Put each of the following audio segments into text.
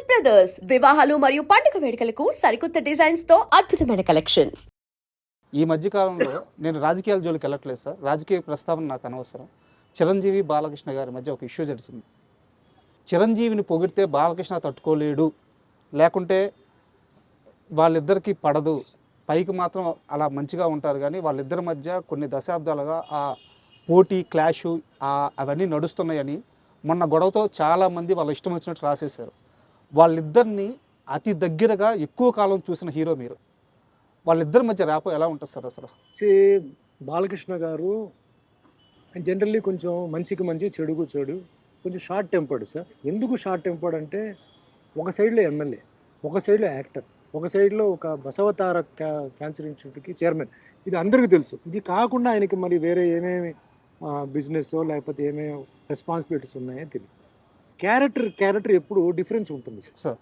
Brothers వివాహాలు మరియు పండుగ వేడుకలకు సరికొత్త డిజైన్స్ తో అద్భుతమైన కలెక్షన్. ఈ మధ్య కాలంలో నేను రాజకీయాల జోలికి వెళ్ళట్లేదు సార్. రాజకీయ ప్రస్తావన నాకు అనవసరం. చిరంజీవి బాలకృష్ణ గారి మధ్య ఒక ఇష్యూ జరిగింది. చిరంజీవిని పొగిడితే బాలకృష్ణ తట్టుకోలేడు, లేకుంటే వాళ్ళిద్దరికీ పడదు. పైకి మాత్రం అలా మంచిగా ఉంటారు, కానీ వాళ్ళిద్దరి మధ్య కొన్ని దశాబ్దాలుగా ఆ పోటీ క్లాషు అవన్నీ నడుస్తున్నాయని మొన్న గొడవతో చాలామంది వాళ్ళ ఇష్టం వచ్చినట్టు రాసేశారు. వాళ్ళిద్దరిని అతి దగ్గరగా ఎక్కువ కాలం చూసిన హీరో మీరు. వాళ్ళిద్దరి మధ్య ర్యాపో ఎలా ఉంటుంది సార్ అసలు? బాలకృష్ణ గారు జనరల్లీ కొంచెం మంచికి మంచి, చెడుకు చెడు, కొంచెం షార్ట్ టెంపర్డ్ సార్. ఎందుకు షార్ట్ టెంపర్డ్ అంటే, ఒక సైడ్లో ఎమ్మెల్యే, ఒక సైడ్లో యాక్టర్, ఒక సైడ్లో ఒక బసవతార క్యాన్సర్ ఇన్స్టిట్యూట్కి చైర్మన్. ఇది అందరికీ తెలుసు. ఇది కాకుండా ఆయనకి మరి వేరే ఏమేమి బిజినెస్ లేకపోతే ఏమేమి రెస్పాన్సిబిలిటీస్ ఉన్నాయో తెలియదు. క్యారెక్టర్ ఎప్పుడు డిఫరెన్స్ ఉంటుంది సార్.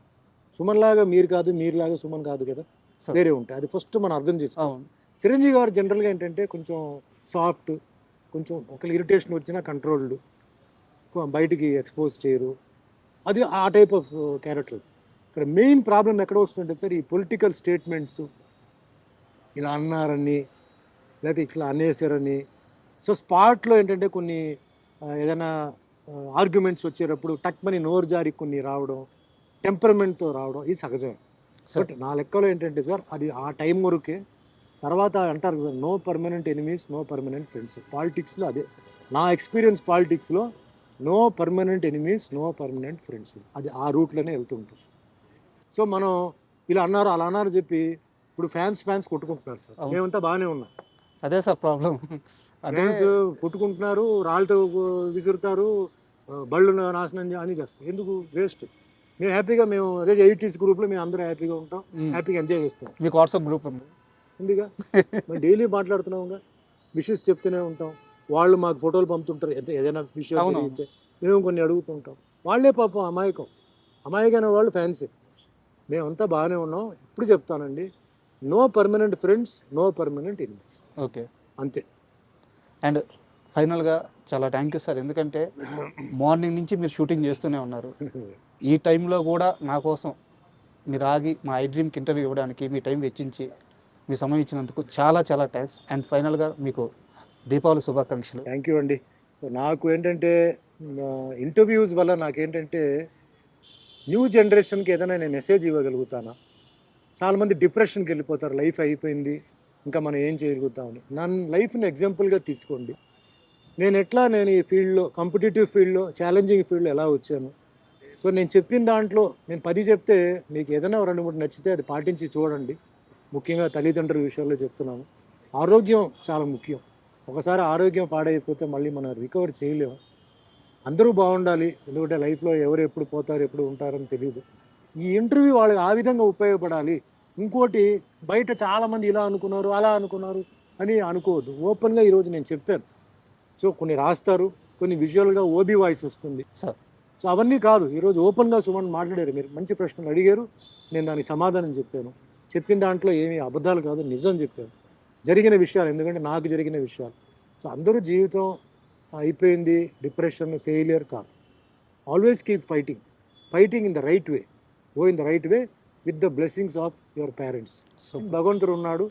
సుమన్ లాగా మీరు కాదు, మీరులాగా సుమన్ కాదు కదా, వేరే ఉంటాయి. అది ఫస్ట్ మనం అర్థం చేసుకోవాలి. చిరంజీవి గారు జనరల్గా ఏంటంటే కొంచెం సాఫ్ట్, కొంచెం ఒకళ్ళు ఇరిటేషన్ వచ్చినా కంట్రోల్డ్, బయటికి ఎక్స్పోజ్ చేయరు. అది ఆ టైప్ ఆఫ్ క్యారెక్టర్. ఇక్కడ మెయిన్ ప్రాబ్లం ఎక్కడ వస్తుంటే సార్, ఈ పొలిటికల్ స్టేట్మెంట్స్, ఇలా అన్నారని లేకపోతే ఇట్లా అనేసారని. సో స్పాట్లో ఏంటంటే కొన్ని ఏదైనా ఆర్గ్యుమెంట్స్ వచ్చేటప్పుడు టక్మని నోరు జారి కొన్ని రావడం, టెంపర్మెంట్తో రావడం, ఇది సహజమే. బట్ నా లెక్కలో ఏంటంటే సార్, అది ఆ టైం వరకే. తర్వాత అంటారు కదా, no permanent enemies, no permanent friends. పాలిటిక్స్లో అదే నా ఎక్స్పీరియన్స్. పాలిటిక్స్లో no permanent enemies, no permanent friends, అది ఆ రూట్లోనే వెళ్తుంటుంది. సో మనం ఇలా అన్నారు అలా అన్నారు చెప్పి ఇప్పుడు ఫ్యాన్స్ కొట్టుకుంటున్నారు సార్. మేమంతా బాగానే ఉన్నాం. అదే సార్ ప్రాబ్లం. ఫ్యాన్స్ కొట్టుకుంటున్నారు, రాళ్ళతో విసురుతారు, బళ్ళు నాశనం అని చేస్తారు. ఎందుకు? వేస్ట్. మేము హ్యాపీగా, మేము అదే 80s గ్రూప్లో మేము అందరూ హ్యాపీగా ఉంటాం, హ్యాపీగా ఎంజాయ్ చేస్తాం. మీకు వాట్సాప్ గ్రూప్ ఉందిగా, మేము డైలీ మాట్లాడుతున్నాంగా, విషెస్ చెప్తూనే ఉంటాం. వాళ్ళు మాకు ఫోటోలు పంపుతుంటారు, ఏదైనా విషయం జరిగితే మేము కొన్ని అడుగుతుంటాం. వాళ్ళే పాపం అమాయకమైన వాళ్ళు ఫ్యాన్సే. మేమంతా బాగానే ఉన్నాం. ఇప్పుడు చెప్తానండి, no permanent friends, no permanent enemies. Okay, అంతే. అండ్ ఫైనల్గా చాలా థ్యాంక్ యూ సార్. ఎందుకంటే మార్నింగ్ నుంచి మీరు షూటింగ్ చేస్తూనే ఉన్నారు. ఈ టైంలో కూడా నా కోసం మీరు ఆగి మా ఐ డ్రీమ్కి ఇంటర్వ్యూ ఇవ్వడానికి మీ టైం వెచ్చించి మీ సమయం ఇచ్చినందుకు చాలా చాలా థ్యాంక్స్. అండ్ ఫైనల్గా మీకు దీపావళి శుభాకాంక్షలు. థ్యాంక్ యూ అండి. సో నాకు ఏంటంటే ఇంటర్వ్యూస్ వల్ల నాకేంటంటే న్యూ జనరేషన్కి ఏదైనా నేను మెసేజ్ ఇవ్వగలుగుతానా? చాలామంది డిప్రెషన్కి వెళ్ళిపోతారు, లైఫ్ అయిపోయింది ఇంకా మనం ఏం చేయగలుగుతామని. నన్ను లైఫ్ని ఎగ్జాంపుల్గా తీసుకోండి. నేను ఈ ఫీల్డ్లో, కాంపిటేటివ్ ఫీల్డ్లో, ఛాలెంజింగ్ ఫీల్డ్లో ఎలా వచ్చాను. సో నేను చెప్పిన దాంట్లో నేను 10 చెప్తే మీకు ఏదైనా 2-3 నచ్చితే అది పాటించి చూడండి. ముఖ్యంగా తల్లిదండ్రుల విషయంలో చెప్తున్నాను. ఆరోగ్యం చాలా ముఖ్యం. ఒకసారి ఆరోగ్యం పాడైపోతే మళ్ళీ మనం రికవర్ చేయలేము. అందరూ బాగుండాలి, ఎందుకంటే లైఫ్లో ఎవరు ఎప్పుడు పోతారు, ఎప్పుడు ఉంటారని తెలియదు. ఈ ఇంటర్వ్యూ వాళ్ళకి ఆ విధంగా ఉపయోగపడాలి. ఇంకోటి, బయట చాలామంది ఇలా అనుకున్నారు, అలా అనుకున్నారు అని అనుకోవద్దు. ఓపెన్గా ఈరోజు నేను చెప్పాను. సో కొన్ని రాస్తారు, కొన్ని విజువల్గా ఓబీ వాయిస్ వస్తుంది సార్. సో అవన్నీ కాదు, ఈరోజు ఓపెన్గా సుమన్ మాట్లాడారు. మీరు మంచి ప్రశ్నలు అడిగారు, నేను దానికి సమాధానం చెప్పాను. చెప్పిన దాంట్లో ఏమీ అబద్ధాలు కాదు, నిజం చెప్పాను. జరిగిన విషయాలు, ఎందుకంటే నాకు జరిగిన విషయాలు. సో అందరూ జీవితం అయిపోయింది, డిప్రెషన్, ఫెయిలియర్ కాదు. Always keep fighting in the right way. Go in the right way with the blessings of your parents. So భగవంతుడు ఉన్నాడు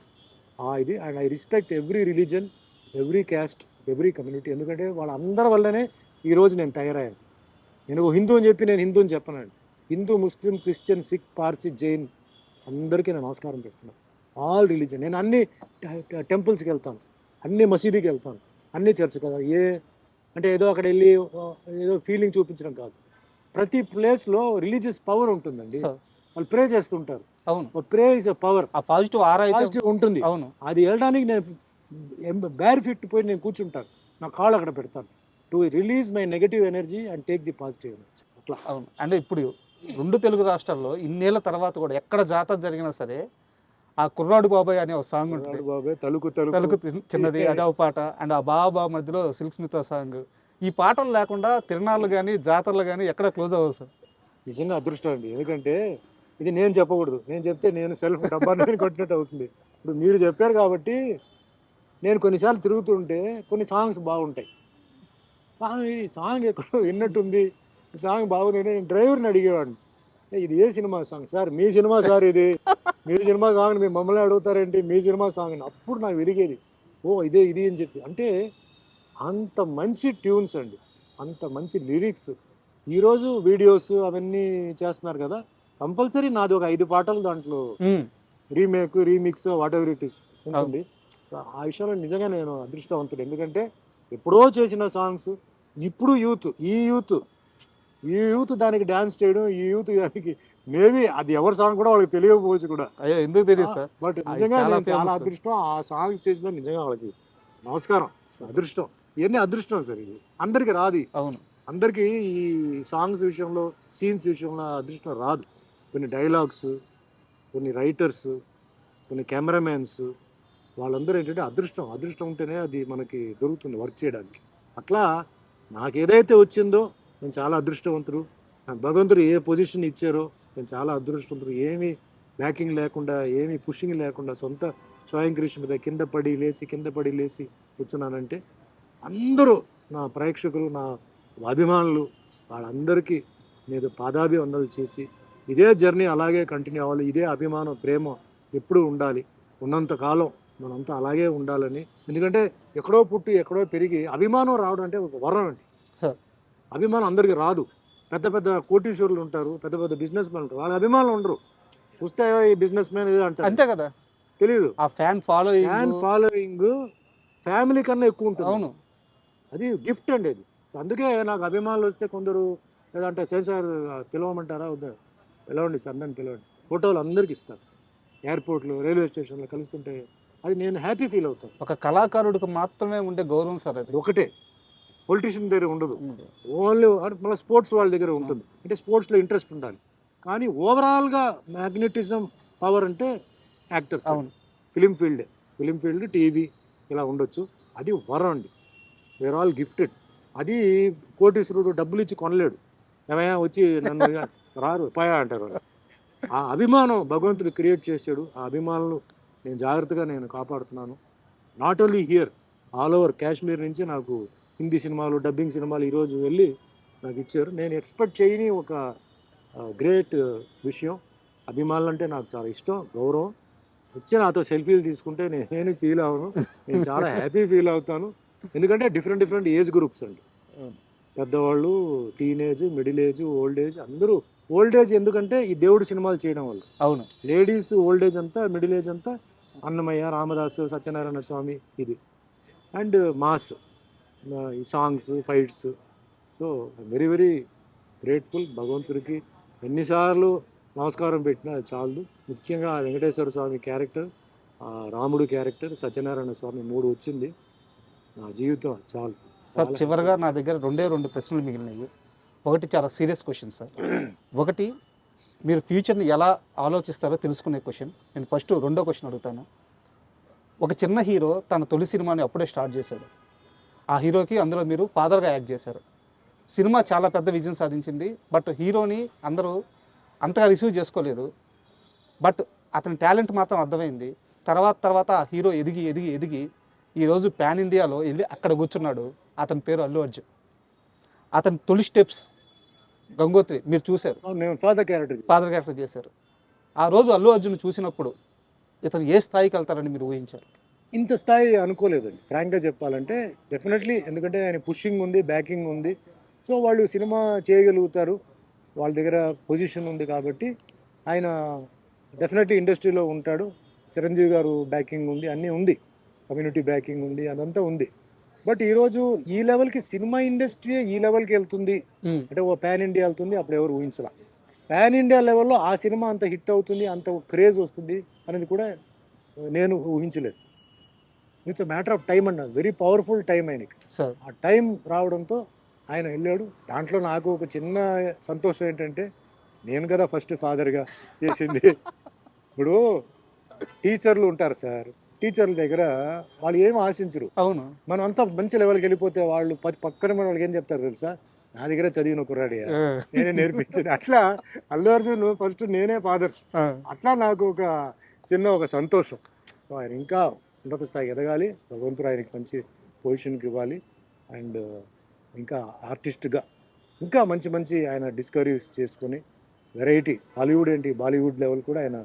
ఇది. And I respect every religion, every caste, every community. ఎందుకంటే వాళ్ళందరి వల్లనే ఈరోజు నేను తయారయ్యాను. నేను హిందూ అని చెప్పి నేను హిందూ అని చెప్పనండి. హిందూ, ముస్లిం, క్రిస్టియన్, సిక్, పార్సీ, జైన్ అందరికీ నేను నమస్కారం పెడుతున్నాను. All religion. నేను అన్ని టెంపుల్స్కి వెళ్తాను, అన్ని మసీదుకి వెళ్తాను, అన్ని చర్చ్ కదా. అంటే ఏదో అక్కడ వెళ్ళి ఏదో ఫీలింగ్ చూపించడం కాదు. ప్రతి ప్లేస్లో రిలీజియస్ పవర్ ఉంటుందండి. వాళ్ళు ప్రే చేస్తుంటారు. అవును, ప్రే ఇస్ అ పవర్. ఆ పాజిటివ్ ఉంటుంది. అవును, అది వెళ్ళడానికి నేను బ్యార్ ఫిట్ పోయి నేను కూర్చుంటాను, నా కాళ్ళు అక్కడ పెడతాను, to release my negative energy and take the positive energy. అట్లా. అవును. అంటే ఇప్పుడు 2 తెలుగు రాష్ట్రాల్లో ఇన్నేళ్ల తర్వాత కూడా ఎక్కడ జాతర జరిగినా సరే ఆ కుర్రాడు బాబాయ్ అనే ఒక సాంగ్ ఉంటుంది. బాబాయ్ తలుకు చిన్నది, అదే పాట. అండ్ ఆ బాబా మధ్యలో సిల్క్ స్మిత సాంగ్. ఈ పాటలు లేకుండా తిరణాలు కానీ జాతరలు కానీ ఎక్కడ క్లోజ్ అవ్వదు సార్. నిజంగా అదృష్టం అండి. ఎందుకంటే ఇది నేను చెప్పకూడదు, నేను చెప్తే నేను సెల్ఫ్ డబ్బాన్ని కొట్టినట్టు అవుతుంది. ఇప్పుడు మీరు చెప్పారు కాబట్టి నేను కొన్నిసార్లు తిరుగుతుంటే కొన్ని సాంగ్స్ బాగుంటాయి. ఈ సాంగ్ ఎక్కడో విన్నట్టుంది, ఈ సాంగ్ బాగుందంటే నేను డ్రైవర్ని అడిగేవాడిని, ఇది ఏ సినిమా సాంగ్ సార్, మీ సినిమా సార్ ఇది, మీ సినిమా సాంగ్ మీరు మమ్మల్ని అడుగుతారేంటి, మీ సినిమా సాంగ్ అని. అప్పుడు నాకు వెలిగేది, ఓ ఇదే ఇది అని చెప్పి. అంటే అంత మంచి ట్యూన్స్ అండి, అంత మంచి లిరిక్స్. ఈరోజు వీడియోస్ అవన్నీ చేస్తున్నారు కదా, కంపల్సరీ నాది ఒక 5 పాటలు దాంట్లో remake remix what ever it is ఉంటుంది. ఆ విషయంలో నిజంగా నేను అదృష్టవంతుడు. ఎందుకంటే ఎప్పుడో చేసిన సాంగ్స్ ఇప్పుడు యూత్ దానికి డ్యాన్స్ చేయడం, ఈ యూత్ దానికి మేబీ అది ఎవరి సాంగ్ కూడా వాళ్ళకి తెలియకపోవచ్చు కూడా. అయ్యో ఎందుకు తెలియదు సార్, బట్ నిజంగా నేను చాలా అదృష్టం ఆ సాంగ్స్ చేసిన, నిజంగా వాళ్ళకి నమస్కారం. అదృష్టం, ఇవన్నీ అదృష్టం సార్. ఇది అందరికి రాదు. అవును, అందరికీ ఈ సాంగ్స్ విషయంలో సీన్స్ విషయంలో అదృష్టం రాదు. కొన్ని డైలాగ్స్, కొన్ని రైటర్స్, కొన్ని కెమెరామెన్స్, వాళ్ళందరూ ఏంటంటే అదృష్టం ఉంటేనే అది మనకి దొరుకుతుంది వర్క్ చేయడానికి. అట్లా నాకు ఏదైతే వచ్చిందో నేను చాలా అదృష్టవంతుడు. నాకు భగవంతుడు ఏ పొజిషన్ ఇచ్చారో నేను చాలా అదృష్టవంతుడు. ఏమీ బ్యాకింగ్ లేకుండా, ఏమీ పుషింగ్ లేకుండా, సొంత స్వయం కృషి మీద కింద పడి లేసి కూర్చున్నానంటే అందరూ నా ప్రేక్షకులు, నా అభిమానులు, వాళ్ళందరికీ నేను పాదాభివందనలు చేసి ఇదే జర్నీ అలాగే కంటిన్యూ అవ్వాలి. ఇదే అభిమానం, ప్రేమ ఎప్పుడూ ఉండాలి. ఉన్నంతకాలం మనంతా అలాగే ఉండాలని. ఎందుకంటే ఎక్కడో పుట్టి ఎక్కడో పెరిగి అభిమానం రావడం అంటే ఒక వరం అండి సార్. అభిమానం అందరికీ రాదు. పెద్ద పెద్ద కోటీశ్వరులు ఉంటారు, పెద్ద పెద్ద బిజినెస్ మ్యాన్ ఉంటారు, వాళ్ళ అభిమానులు ఉండరు. చూస్తే ఈ బిజినెస్ మ్యాన్ ఏదో అంటారు, అంతే కదా, తెలియదు. ఆ ఫ్యాన్ ఫాలోయింగ్ ఫ్యామిలీ కన్నా ఎక్కువ ఉంటుంది. అవును, అది గిఫ్ట్ అండి అది. అందుకే నాకు అభిమానులు వస్తే కొందరు లేదంటే సార్ పిలవమంటారా, వద్దా, పిలవండి సార్ నన్ను పిలవండి, ఫోటోలు అందరికి ఇస్తారు. ఎయిర్పోర్ట్లో, రైల్వే స్టేషన్లో కలుస్తుంటే అది నేను హ్యాపీ ఫీల్ అవుతాను. ఒక కళాకారుడికి మాత్రమే ఉండే గౌరవం సార్ అది. ఒకటే, పొలిటీషియన్ దగ్గర ఉండదు. ఓన్లీ మళ్ళీ స్పోర్ట్స్ వాళ్ళ దగ్గర ఉంటుంది. అంటే స్పోర్ట్స్లో ఇంట్రెస్ట్ ఉండాలి. కానీ ఓవరాల్గా మ్యాగ్నెటిజం పవర్ అంటే యాక్టర్స్. అవును, ఫిలిం ఫీల్డ్ టీవీ ఇలా ఉండొచ్చు. అది వరం అండి. Were all gifted. అది కోటీశ్వరుడు డబ్బులు ఇచ్చి కొనలేడు. ఏమయ్యా వచ్చి నన్ను రారు పాయా అంటారు. ఆ అభిమానం భగవంతుడు క్రియేట్ చేశాడు. ఆ అభిమానులు జాగ్రత్తగా కాపాడుతున్నాను. Not only here, all over Kashmir నుంచి నాకు హిందీ సినిమాలు, డబ్బింగ్ సినిమాలు ఈరోజు వెళ్ళి నాకు ఇచ్చారు. నేను ఎక్స్పెక్ట్ చేయని ఒక గ్రేట్ విషయం. అభిమానులు అంటే నాకు చాలా ఇష్టం, గౌరవం. వచ్చి నాతో సెల్ఫీలు తీసుకుంటే నేను ఫీల్ అవ్వను, నేను చాలా హ్యాపీ ఫీల్ అవుతాను. ఎందుకంటే డిఫరెంట్ ఏజ్ గ్రూప్స్ అండి. పెద్దవాళ్ళు, teenage, middle age, old age, అందరూ. ఓల్డ్ ఏజ్ ఎందుకంటే ఈ దేవుడు సినిమాలు చేయడం వల్ల. అవును, లేడీస్ ఓల్డ్ ఏజ్ అంతా, మిడిల్ ఏజ్ అంతా అన్నమయ్య, రామదాసు, సత్యనారాయణ స్వామి ఇది. అండ్ మాస్, ఈ songs, fights. So very very grateful. భగవంతుడికి ఎన్నిసార్లు నమస్కారం పెట్టినా చాలు. ముఖ్యంగా వెంకటేశ్వర స్వామి క్యారెక్టర్, రాముడు క్యారెక్టర్, సత్యనారాయణ స్వామి 3 వచ్చింది నా జీవితం చాలు సార్. చివరిగా నా దగ్గర 2 ప్రశ్నలు మిగిలినాయి. ఒకటి చాలా సీరియస్ క్వశ్చన్ సార్. ఒకటి, మీరు ఫ్యూచర్ని ఎలా ఆలోచిస్తారో తెలుసుకునే క్వశ్చన్. నేను ఫస్ట్ 2వ క్వశ్చన్ అడుగుతాను. ఒక చిన్న హీరో తన తొలి సినిమాని అప్పుడే స్టార్ట్ చేశాడు. ఆ హీరోకి అందులో మీరు ఫాదర్గా యాక్ట్ చేశారు. సినిమా చాలా పెద్ద విజయం సాధించింది. బట్ హీరోని అందరూ అంతగా రిసీవ్ చేసుకోలేదు. బట్ అతని టాలెంట్ మాత్రం అర్థమైంది. తర్వాత ఆ హీరో ఎదిగి ఈరోజు పాన్ ఇండియాలో వెళ్ళి అక్కడ కూర్చున్నాడు. అతని పేరు అల్లు అర్జున్. అతని తొలి స్టెప్స్ గంగోత్రి మీరు చూశారు, నేను ఫాదర్ క్యారెక్టర్ చేశారు. ఆ రోజు అల్లు అర్జున్ చూసినప్పుడు ఇతను ఏ స్థాయికి వెళ్తారని మీరు ఊహించారు? ఇంత స్థాయి అనుకోలేదండి, ఫ్రాంక్గా చెప్పాలంటే. డెఫినెట్లీ, ఎందుకంటే ఆయన పుషింగ్ ఉంది, బ్యాకింగ్ ఉంది. సో వాళ్ళు సినిమా చేయగలుగుతారు, వాళ్ళ దగ్గర పొజిషన్ ఉంది కాబట్టి ఆయన డెఫినెట్లీ ఇండస్ట్రీలో ఉంటాడు. చిరంజీవి గారు బ్యాకింగ్ ఉంది, అన్నీ ఉంది, కమ్యూనిటీ బ్యాకింగ్ ఉంది, అదంతా ఉంది. బట్ ఈరోజు ఈ లెవెల్కి సినిమా ఇండస్ట్రీ ఈ లెవెల్కి వెళ్తుంది అంటే ఓ పాన్ ఇండియా వెళ్తుంది, అప్పుడు ఎవరు ఊహించలా. పాన్ ఇండియా లెవెల్లో ఆ సినిమా అంత హిట్ అవుతుంది, అంత క్రేజ్ వస్తుంది అనేది కూడా నేను ఊహించలేదు. It's a matter of time అన్నారు. వెరీ పవర్ఫుల్ టైం ఆయనకి. ఆ టైం రావడంతో ఆయన వెళ్ళాడు. దాంట్లో నాకు ఒక చిన్న సంతోషం ఏంటంటే, నేను కదా ఫస్ట్ ఫాదర్గా చేసింది. ఇప్పుడు టీచర్లు ఉంటారు సార్, టీచర్ల దగ్గర వాళ్ళు ఏం ఆశించరు. అవును, మనం అంతా మంచి లెవెల్కి వెళ్ళిపోతే వాళ్ళు పక్కన మన వాళ్ళకి ఏం చెప్తారు తెలుసా, నా దగ్గర చదివిన కుర్రాడి, నేనే నేర్పించాను. అట్లా అల్లు అర్జున్ ఫస్ట్ నేనే ఫాదర్. అట్లా నాకు ఒక చిన్న సంతోషం. సో ఆయన ఇంకా ఉన్నత స్థాయికి ఎదగాలి, భగవంతుడు ఆయనకి మంచి పొజిషన్కి ఇవ్వాలి. అండ్ ఇంకా ఆర్టిస్ట్గా ఇంకా మంచి ఆయన డిస్కవరీస్ చేసుకొని వెరైటీ. హాలీవుడ్ ఏంటి, బాలీవుడ్ లెవెల్ కూడా ఆయన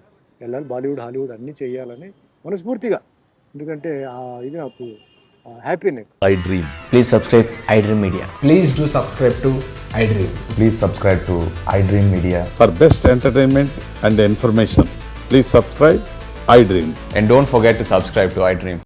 వెళ్ళాలి. బాలీవుడ్, హాలీవుడ్ అన్నీ చేయాలని మనస్ఫూర్తిగా, ఎందుకంటే ఇది నాకు హ్యాపీ. నాకు I Dream. Please subscribe iDream Media. Please do subscribe to iDream. Please subscribe to iDream Media. For best entertainment and information, please subscribe iDream. And don't forget to subscribe to iDream.